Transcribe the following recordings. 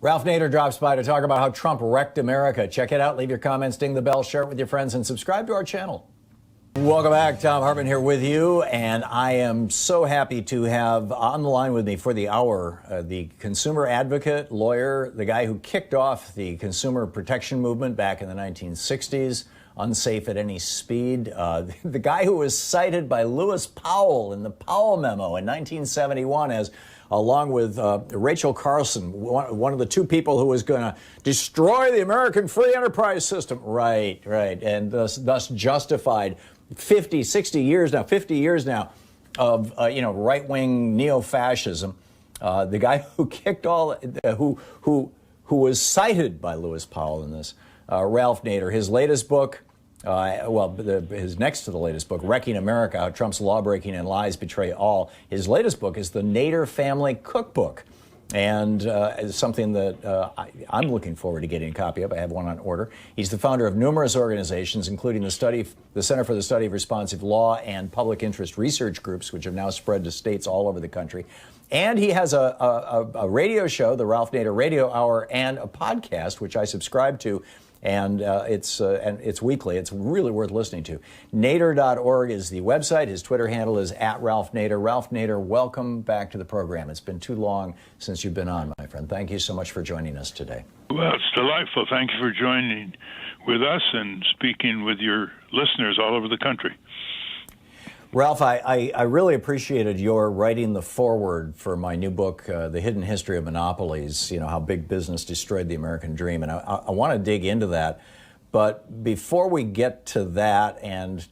Ralph Nader drops by to talk about how Trump wrecked America. Check it out. Leave your comments, ding the bell, share it with your friends, and subscribe to our channel. Welcome back. Thom Hartmann here with you, and I am so happy to have on the line with me for the hour the consumer advocate, lawyer, the guy who kicked off the consumer protection movement back in the 1960s, unsafe at any speed, the guy who was cited by Lewis Powell in the Powell Memo in 1971 as, along with Rachel Carson, one of the two people who was going to destroy the American free enterprise system. Right, and thus justified 50 years now of right-wing neo-fascism. The guy who kicked who was cited by Lewis Powell in this, Ralph Nader. His latest book, his next to the latest book, Wrecking America: How Trump's Lawbreaking and Lies Betray All. His latest book is the Nader Family Cookbook, and it's something that I'm looking forward to getting a copy of. I have one on order. He's the founder of numerous organizations, including the Center for the Study of Responsive Law and public interest research groups, which have now spread to states all over the country. And he has a radio show, the Ralph Nader Radio Hour, and a podcast, which I subscribe to. And it's weekly. It's really worth listening to. Nader.org is the website. His Twitter handle is @RalphNader. Ralph Nader, welcome back to the program. It's been too long since you've been on, my friend. Thank you so much for joining us today. Well, it's delightful. Thank you for joining with us and speaking with your listeners all over the country. Ralph, I really appreciated your writing the foreword for my new book, The Hidden History of Monopolies, how big business destroyed the American dream. And I want to dig into that. But before we get to that, and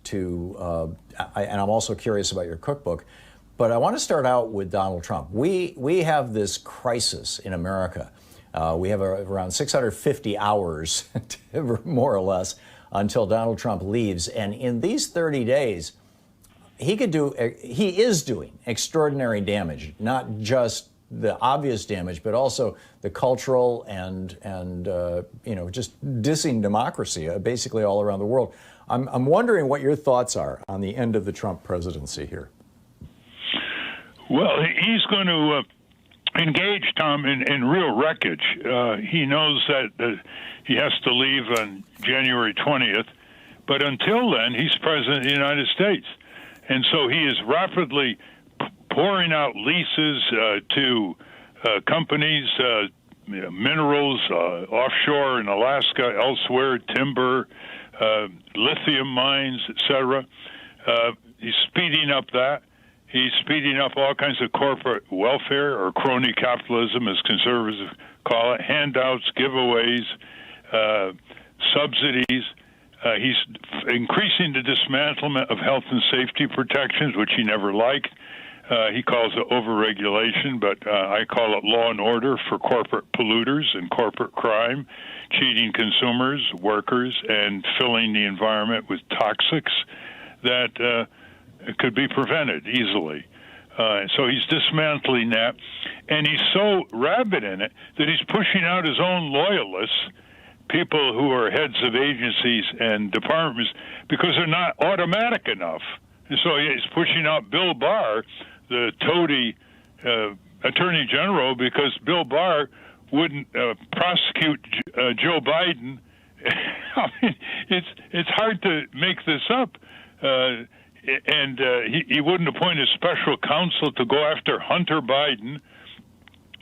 I'm also curious about your cookbook, but I want to start out with Donald Trump. We have this crisis in America. We have around 650 hours, more or less, until Donald Trump leaves. And in these 30 days, he is doing extraordinary damage, not just the obvious damage, but also the cultural and just dissing democracy basically all around the world. I'm wondering what your thoughts are on the end of the Trump presidency here. Well, he's going to engage, Tom, in real wreckage. He knows that he has to leave on January 20th, but until then, he's president of the United States. And so he is rapidly pouring out leases to companies, minerals, offshore in Alaska, elsewhere, timber, lithium mines, etc. He's speeding up that. He's speeding up all kinds of corporate welfare, or crony capitalism, as conservatives call it, handouts, giveaways, subsidies. He's increasing the dismantlement of health and safety protections, which he never liked. He calls it overregulation, but I call it law and order for corporate polluters and corporate crime, cheating consumers, workers, and filling the environment with toxics that could be prevented easily. So he's dismantling that, and he's so rabid in it that he's pushing out his own loyalists, people who are heads of agencies and departments, because they're not automatic enough. And so he's pushing out Bill Barr, the toady attorney general, because Bill Barr wouldn't prosecute Joe Biden. I mean, it's hard to make this up. And he wouldn't appoint a special counsel to go after Hunter Biden.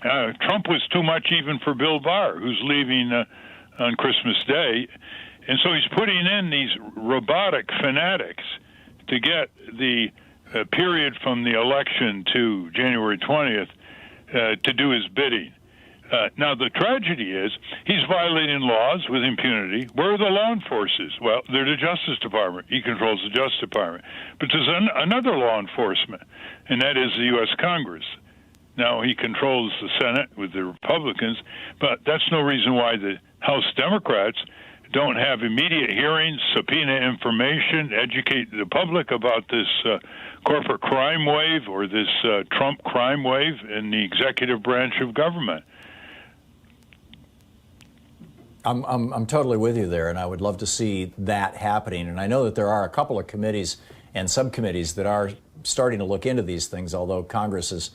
Trump was too much even for Bill Barr, who's leaving on Christmas Day. And so he's putting in these robotic fanatics to get the period from the election to January 20th to do his bidding. Now, the tragedy is he's violating laws with impunity. Where are the law enforcers? Well, they're the Justice Department. He controls the Justice Department. But there's another law enforcement, and that is the U.S. Congress. Now, he controls the Senate with the Republicans, but that's no reason why the House Democrats don't have immediate hearings, subpoena information, educate the public about this corporate crime wave or this Trump crime wave in the executive branch of government. I'm totally with you there, and I would love to see that happening. And I know that there are a couple of committees and subcommittees that are starting to look into these things, although Congress is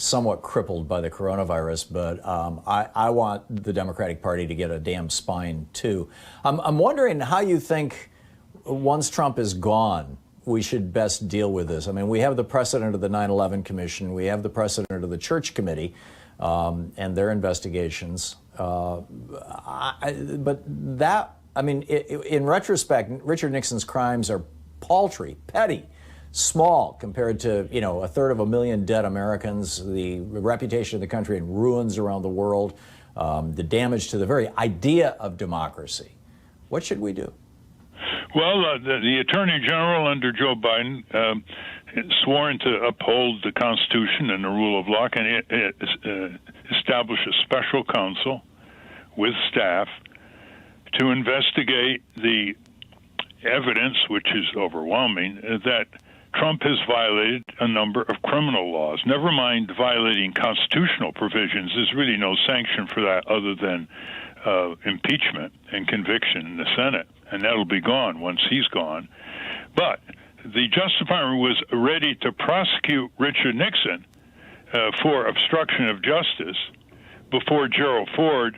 somewhat crippled by the coronavirus, but I want the Democratic Party to get a damn spine, too. I'm wondering how you think, once Trump is gone, we should best deal with this. I mean, we have the precedent of the 9/11 Commission. We have the precedent of the Church Committee and their investigations. But that, I mean, in retrospect, Richard Nixon's crimes are paltry, petty, small compared to, you know, 250,000 dead Americans, the reputation of the country in ruins around the world, the damage to the very idea of democracy. What should we do? Well, the Attorney General under Joe Biden sworn to uphold the Constitution and the rule of law, and establish a special counsel with staff to investigate the evidence, which is overwhelming, that Trump has violated a number of criminal laws. Never mind violating constitutional provisions. There's really no sanction for that other than impeachment and conviction in the Senate, and that'll be gone once he's gone. But the Justice Department was ready to prosecute Richard Nixon for obstruction of justice before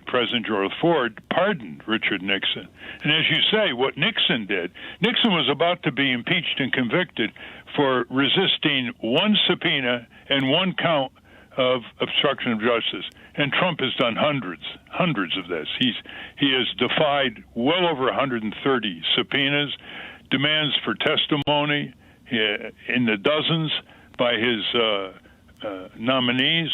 President Gerald Ford pardoned Richard Nixon. And as you say, what Nixon did, Nixon was about to be impeached and convicted for resisting one subpoena and one count of obstruction of justice. And Trump has done hundreds of this. He has defied well over 130 subpoenas, demands for testimony in the dozens by his nominees.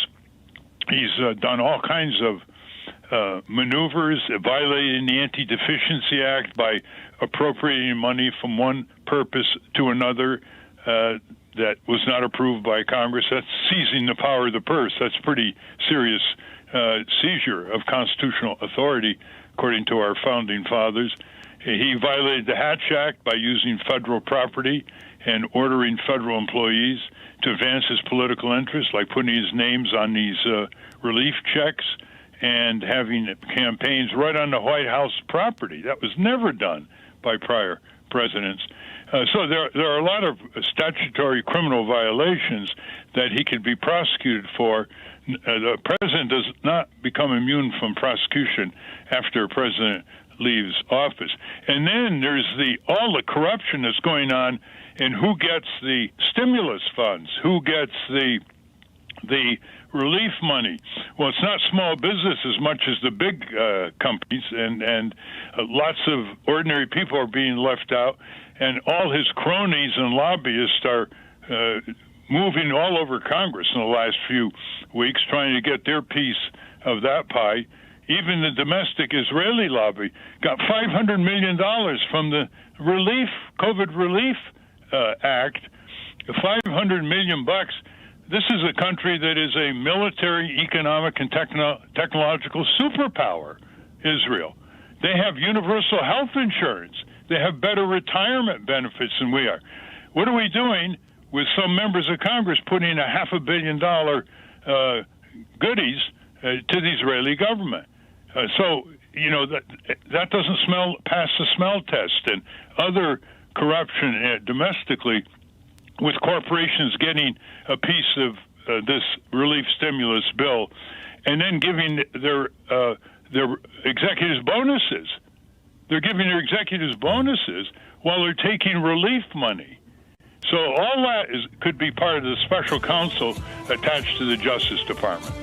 He's done all kinds of maneuvers, violating the Anti-Deficiency Act by appropriating money from one purpose to another that was not approved by Congress. That's seizing the power of the purse. That's pretty serious seizure of constitutional authority, according to our founding fathers. He violated the Hatch Act by using federal property and ordering federal employees to advance his political interests, like putting his names on these relief checks and having campaigns right on the White House property. That was never done by prior presidents. So there are a lot of statutory criminal violations that he could be prosecuted for. The president does not become immune from prosecution after a president leaves office. And then there's all the corruption that's going on in who gets the stimulus funds, who gets the relief money. Well, it's not small business as much as the big companies, and lots of ordinary people are being left out, and all his cronies and lobbyists are moving all over Congress in the last few weeks, trying to get their piece of that pie. Even the domestic Israeli lobby got $500 million from the COVID relief act, $500 million bucks. This is a country that is a military, economic, and technological superpower, Israel. They have universal health insurance. They have better retirement benefits than we are. What are we doing with some members of Congress putting a $500 million goodies to the Israeli government? So, you know, that doesn't pass the smell test. And other corruption domestically, with corporations getting a piece of this relief stimulus bill and then giving their executives bonuses. They're giving their executives bonuses while they're taking relief money. So all that could be part of the special counsel attached to the Justice Department.